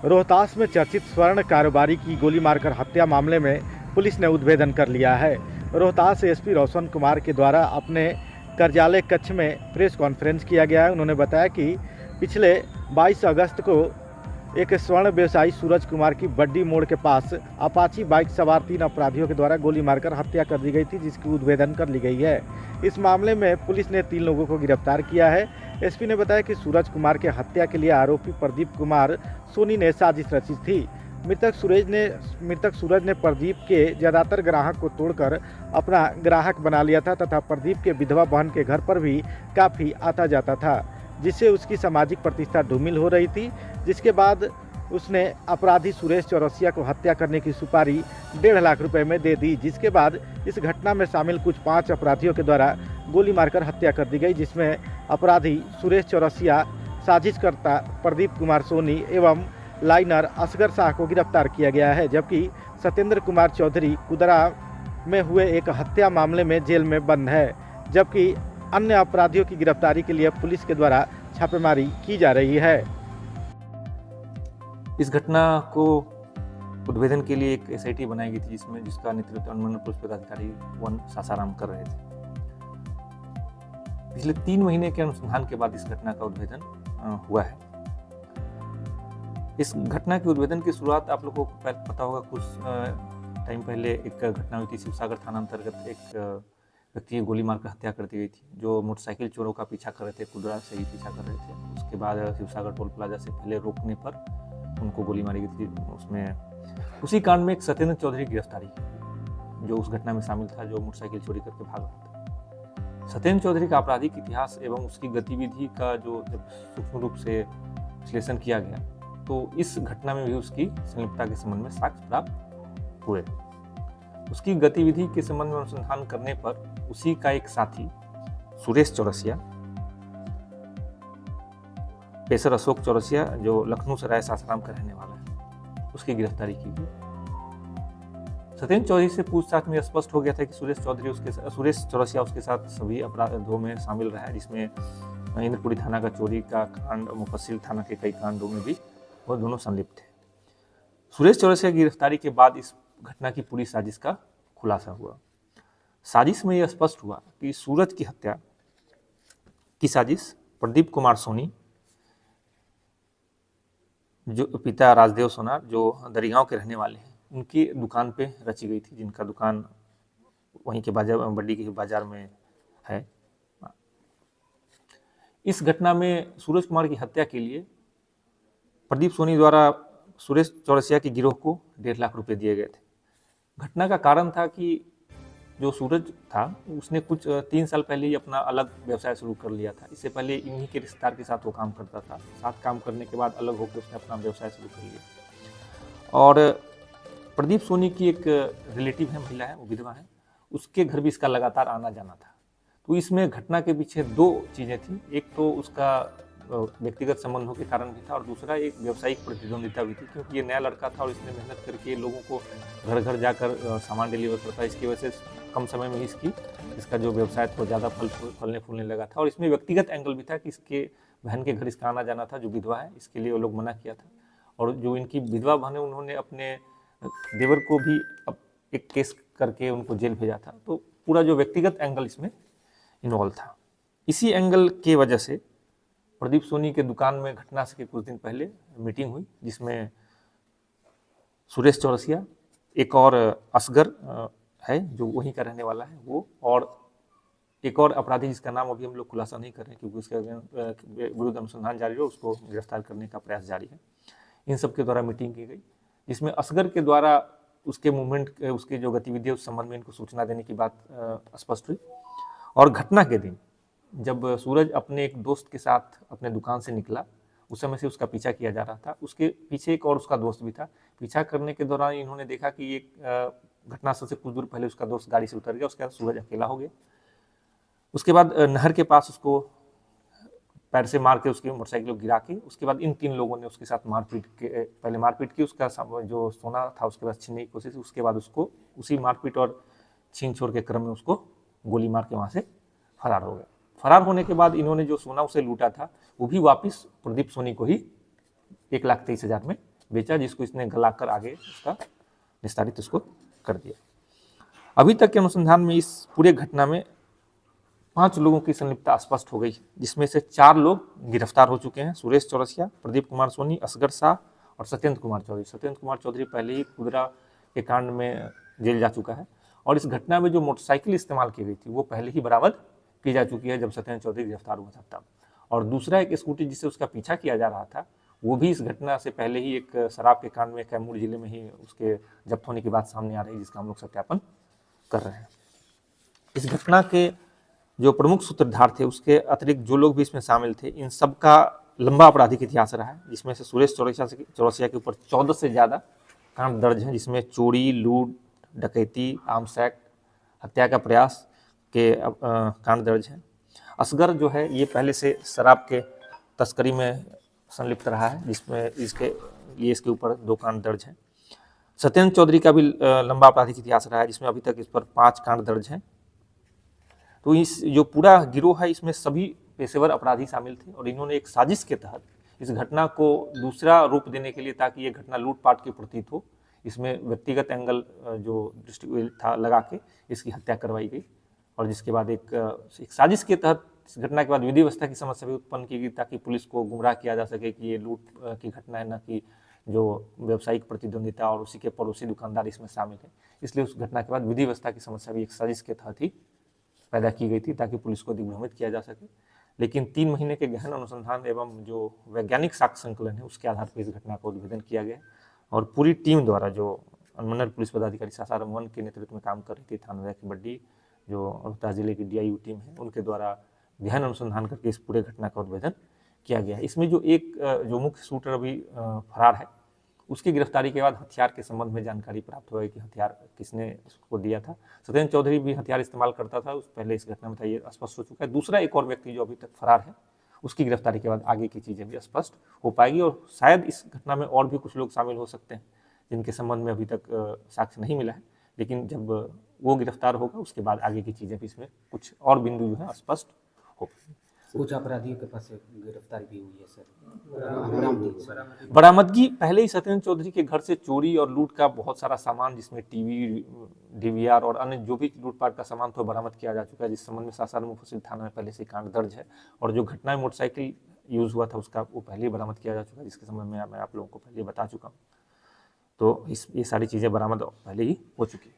रोहतास में चर्चित स्वर्ण कारोबारी की गोली मारकर हत्या मामले में पुलिस ने उद्भेदन कर लिया है। रोहतास एसपी रोशन कुमार के द्वारा अपने कार्यालय कक्ष में प्रेस कॉन्फ्रेंस किया गया है। उन्होंने बताया कि पिछले 22 अगस्त को एक स्वर्ण व्यवसायी सूरज कुमार की बड्डी मोड़ के पास अपाची बाइक सवार 3 अपराधियों के द्वारा गोली मारकर हत्या कर दी गई थी, जिसकी उद्भेदन कर ली गई है। इस मामले में पुलिस ने 3 लोगों को गिरफ्तार किया है। एसपी ने बताया कि सूरज कुमार के हत्या के लिए आरोपी प्रदीप कुमार सोनी ने साजिश रची थी। मृतक सूरज ने प्रदीप के ज़्यादातर ग्राहक को तोड़कर अपना ग्राहक बना लिया था तथा प्रदीप के विधवा बहन के घर पर भी काफ़ी आता जाता था, जिससे उसकी सामाजिक प्रतिष्ठा धूमिल हो रही थी। जिसके बाद उसने अपराधी सुरेश चौरसिया को हत्या करने की सुपारी 1.5 लाख रुपए में दे दी, जिसके बाद इस घटना में शामिल कुछ 5 अपराधियों के द्वारा गोली मारकर हत्या कर दी गई, जिसमें अपराधी सुरेश चौरसिया, साजिशकर्ता प्रदीप कुमार सोनी एवं लाइनर असगर शाह को गिरफ्तार किया गया है। जबकि सत्येंद्र कुमार चौधरी कुदरा में हुए एक हत्या मामले में जेल में बंद है, जबकि अन्य अपराधियों की गिरफ्तारी के लिए पुलिस के द्वारा छापेमारी की जा रही है। इस घटना को उद्भेदन के लिए एक एसआईटी बनाई गई थी, जिसका नेतृत्व अनुमंडल पुलिस पदाधिकारी 1 सासाराम कर रहे थे। पिछले 3 महीने के अनुसंधान के बाद इस घटना का उद्भेदन हुआ है। इस घटना के उद्भेदन की शुरुआत आप लोगों को पता होगा, कुछ टाइम पहले एक घटना हुई थी। शिवसागर थाना अंतर्गत एक व्यक्ति की गोली मारकर हत्या कर दी गई थी, जो मोटरसाइकिल चोरों का पीछा कर रहे थे, कुदरा से ही पीछा कर रहे थे। उसके बाद शिवसागर टोल प्लाजा से पहले रोकने पर उनको गोली मारी गई थी। उसमें उसी कांड में एक सत्येंद्र चौधरी की गिरफ्तारी की, जो उस घटना में शामिल था, जो मोटरसाइकिल चोरी करके भाग रहा था। सत्येंद्र चौधरी का आपराधिक इतिहास एवं उसकी गतिविधि का जो जब सूक्ष्म रूप से विश्लेषण किया गया, तो इस घटना में भी उसकी संलिप्तता के संबंध में साक्ष्य प्राप्त हुए। उसकी गतिविधि के संबंध में अनुसंधान करने पर उसी का एक साथी सुरेश चौरसिया, पेशर अशोक चौरसिया, जो लखनऊ सराय सासाराम का रहने वाला है, उसकी गिरफ्तारी की गई। सत्येंद्र चौधरी से पूछताछ में स्पष्ट हो गया था कि सुरेश चौरसिया उसके साथ सभी अपराधों में शामिल रहा है, जिसमें इंद्रपुरी थाना का चोरी का कांड, मुफस्सिल थाना के कई कांडों में भी वो दोनों संलिप्त थे। सुरेश चौरसिया की गिरफ्तारी के बाद इस घटना की पूरी साजिश का खुलासा हुआ। साजिश में यह स्पष्ट हुआ कि सूरज की हत्या की साजिश प्रदीप कुमार सोनी, जो पिता राजदेव सोनार, जो दरिगांव के रहने वाले हैं, उनकी दुकान पे रची गई थी, जिनका दुकान वहीं के बाजार, बड्डी के बाजार में है। इस घटना में सूरज कुमार की हत्या के लिए प्रदीप सोनी द्वारा सुरेश चौरसिया के गिरोह को 1.5 लाख रुपए दिए गए थे। घटना का कारण था कि जो सूरज था, उसने कुछ 3 साल पहले ही अपना अलग व्यवसाय शुरू कर लिया था। इससे पहले इन्हीं के रिश्तेदार के साथ वो काम करता था। साथ काम करने के बाद अलग होकर उसने अपना व्यवसाय शुरू कर लिया। और प्रदीप सोनी की एक रिलेटिव है, महिला है, वो विधवा है, उसके घर भी इसका लगातार आना जाना था। तो इसमें घटना के पीछे 2 चीज़ें थी। एक तो उसका व्यक्तिगत संबंधों के कारण भी था, और दूसरा एक व्यवसायिक प्रतिद्वंदिता भी थी, क्योंकि ये नया लड़का था और इसने मेहनत करके लोगों को घर घर जाकर सामान डिलीवर करता। इसकी वजह से कम समय में ही इसका जो व्यवसाय था ज़्यादा फलने फूलने लगा था। और इसमें व्यक्तिगत एंगल भी था कि इसके बहन के घर इसका आना जाना था, जो विधवा है, इसके लिए वो लोग मना किया था। और जो इनकी विधवा बहन है, उन्होंने अपने देवर को भी एक केस करके उनको जेल भेजा था। तो पूरा जो व्यक्तिगत एंगल इसमें इन्वॉल्व था। इसी एंगल की वजह से प्रदीप सोनी के दुकान में घटना से कुछ दिन पहले मीटिंग हुई, जिसमें सुरेश चौरसिया, एक और असगर है जो वहीं का रहने वाला है, वो, और एक और अपराधी जिसका नाम अभी हम लोग खुलासा नहीं कर रहे हैं, क्योंकि उसके विरुद्ध अनुसंधान जारी है, उसको गिरफ्तार करने का प्रयास जारी है। इन सब के द्वारा मीटिंग की गई, जिसमें असगर के द्वारा उसके मूवमेंट, उसकी जो गतिविधि है उस संबंध में इनको सूचना देने की बात स्पष्ट हुई। और घटना के दिन जब सूरज अपने एक दोस्त के साथ अपने दुकान से निकला, उस समय से उसका पीछा किया जा रहा था। उसके पीछे एक और उसका दोस्त भी था। पीछा करने के दौरान इन्होंने देखा कि एक घटनास्थल से कुछ दूर पहले उसका दोस्त गाड़ी से उतर गया। उसके बाद सूरज अकेला हो गया। उसके बाद नहर के पास उसको पैर से मार के उसकी मोटरसाइकिल को गिरा के, उसके बाद इन 3 लोगों ने उसके साथ पहले मारपीट की, उसका जो सोना था उसके बाद छीनने की कोशिश। उसके बाद उसको उसी मारपीट और छीन छोड़ के क्रम में उसको गोली मार के वहाँ से फरार हो गए। फरार होने के बाद इन्होंने जो सोना उसे लूटा था, वो भी वापस प्रदीप सोनी को ही 1,23,000 में बेचा, जिसको इसने गलाकर आगे उसका निस्तारित उसको कर दिया। अभी तक के अनुसंधान में इस पूरे घटना में 5 लोगों की संलिप्तता स्पष्ट हो गई, जिसमें से 4 लोग गिरफ्तार हो चुके हैं। सुरेश चौरसिया, प्रदीप कुमार सोनी, असगर शाह और सत्येंद्र कुमार चौधरी। सत्येंद्र कुमार चौधरी पहले ही कुदरा के कांड में जेल जा चुका है और इस घटना में जो मोटरसाइकिल इस्तेमाल की गई थी वो पहले ही बरामद की जा चुकी है जब सत्येंद्र चौधरी गिरफ्तार हुआ था तब। और दूसरा एक स्कूटी जिससे उसका पीछा किया जा रहा था वो भी इस घटना से पहले ही एक शराब के कांड में कैमूर जिले में ही उसके जब्त होने की बात सामने आ रही है, जिसका हम लोग सत्यापन कर रहे हैं। इस घटना के जो प्रमुख सूत्रधार थे उसके अतिरिक्त जो लोग भी इसमें शामिल थे, इन सब का लंबा आपराधिक इतिहास रहा है, जिसमें से सुरेश चौरसिया के ऊपर 14 से ज़्यादा कांड दर्ज हैं, जिसमें चोरी, लूट, डकैती, आर्म्स एक्ट, हत्या का प्रयास के कांड दर्ज हैं। असगर जो है ये पहले से शराब के तस्करी में संलिप्त रहा है, जिसमें इसके ऊपर 2 कांड दर्ज हैं। सत्येंद्र चौधरी का भी लंबा आपराधिक इतिहास रहा है, जिसमें अभी तक इस पर 5 कांड दर्ज हैं। तो इस जो पूरा गिरोह है इसमें सभी पेशेवर अपराधी शामिल थे और इन्होंने एक साजिश के तहत इस घटना को दूसरा रूप देने के लिए, ताकि ये घटना लूटपाट की प्रतीत हो, इसमें व्यक्तिगत एंगल जो दृष्टि था लगा के इसकी हत्या करवाई गई। और जिसके बाद एक साजिश के तहत इस घटना के बाद विधि व्यवस्था की समस्या भी उत्पन्न की गई, ताकि पुलिस को गुमराह किया जा सके कि ये लूट की घटना है, न कि जो व्यावसायिक प्रतिद्वंदिता और उसी के पड़ोसी दुकानदार इसमें शामिल है। इसलिए उस घटना के बाद विधि व्यवस्था की समस्या भी एक साजिश के तहत ही पैदा की गई थी, ताकि पुलिस को दिग्भ्रमित किया जा सके। लेकिन 3 महीने के गहन अनुसंधान एवं जो वैज्ञानिक साक्ष्य संकलन है उसके आधार पर इस घटना का उद्भेदन किया गया और पूरी टीम द्वारा, जो अनुमंडल पुलिस पदाधिकारी सासाराम 1 के नेतृत्व में काम कर रही थी, थाना की बड्डी जो रोहतास जिले की DIU टीम है, उनके द्वारा गहन अनुसंधान करके इस पूरे घटना का उद्भेदन किया गया है। इसमें जो मुख्य शूटर अभी फरार है, उसकी गिरफ्तारी के बाद हथियार के संबंध में जानकारी प्राप्त हुआ है कि हथियार किसने उसको दिया था। सत्येंद्र चौधरी भी हथियार इस्तेमाल करता था, उस पहले इस घटना में था, ये स्पष्ट हो चुका है। दूसरा एक और व्यक्ति जो अभी तक फरार है, उसकी गिरफ्तारी के बाद आगे की चीज़ें भी स्पष्ट हो पाएगी और शायद इस घटना में और भी कुछ लोग शामिल हो सकते हैं जिनके संबंध में अभी तक साक्ष्य नहीं मिला है। लेकिन जब वो गिरफ्तार होगा उसके बाद आगे की चीज़ें भी इसमें कुछ और बिंदु जो है स्पष्ट हो पाएंगे। कुछ अपराधियों के पास गिरफ्तारी भी हुई है सर, बरामदगी पहले ही सत्येंद्र चौधरी के घर से चोरी और लूट का बहुत सारा सामान, जिसमें टीवी, DVR और अन्य जो भी लूटपाट का सामान था बरामद किया जा चुका है, जिस संबंध में सासाराम मुफस्सिल थाना में पहले से कांड दर्ज है। और जो घटना में मोटरसाइकिल यूज हुआ था उसका वो पहले ही बरामद किया जा चुका है, जिसके संबंध में मैं आप लोगों को पहले बता चुका हूँ। तो ये सारी चीज़ें बरामद पहले ही हो चुकी है।